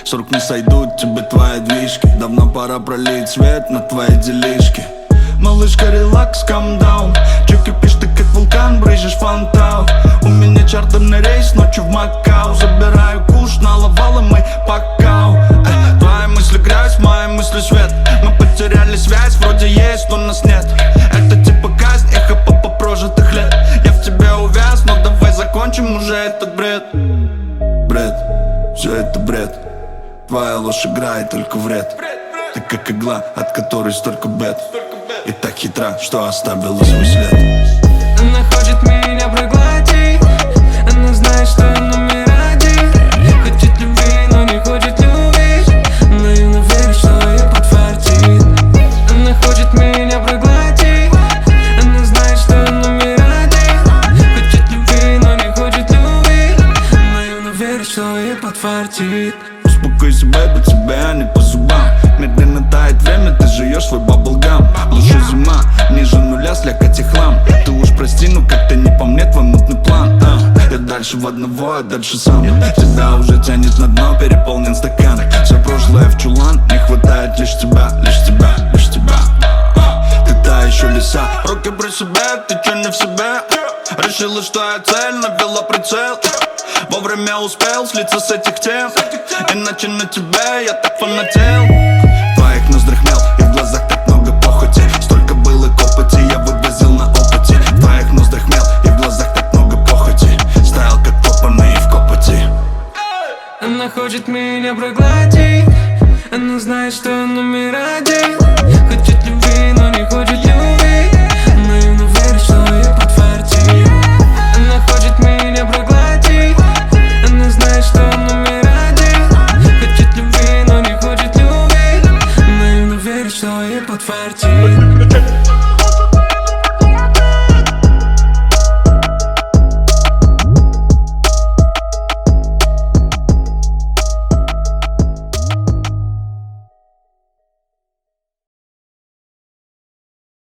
С рук не сойдут тебе твои движки. Давно пора пролить свет на твои делишки. Малышка, релакс, calm down. Чё кипишь ты как вулкан, брызжешь фонтан. У меня чартерный рейс, ночью в Макао. Забираю куш, на лавалы мы покау. Твои мысли грязь, мои мысли свет. Мы потеряли связь, вроде есть, но нас нет. Это типа казнь, эхо по прожитых лет. Я в тебе увяз, но давай закончим уже этот бред. Бред, все это бред. Твоя ложь играет только вред. Ты как игла, от которой столько бед. И так хитра, что оставила свой след. Она хочет меня проглотить. Она знает, что я номер один. Хочет любви, но не хочет любить. Наивно верит, что ей подфартит. Она хочет меня проглотить. Она знает, что я номер один. Хочет любви, но не хочет любить. Наивно верит, что ей подфартит. Успокойся, бэйби, тебе не по зубам. Медленно тает время, ты жуешь свой баблгам. Лучше зима, ниже нуля слякоть и хлам. Ты уж прости, но как-то не по мне твой мутный план. Я дальше в одного, а дальше сам. Тебя уже тянет на дно, переполнен стакан. Все прошлое в чулан, не хватает лишь тебя, лишь тебя, лишь тебя. Ты та еще лиса, руки при себе, ты чё не в себе? Решила, что я цель, навела прицел. Вовремя успел слиться с этих тем. Иначе на тебе я так фанател. Твоих ноздрях мел, и в глазах так много похоти. Столько было копоти, я вывозил на опыте. Твоих ноздрях мел, и в глазах так много похоти. Стоял как копанный в копоти. Она хочет меня проглотить. Она знает, что я номер один. Хочет любви, но не хочет любить. Наивно верит, что ей подфартит. Она хочет меня проглотить. Она знает, что я номер один. Хочет любви, но не хочет любить. Наивно верит, что ей подфартит.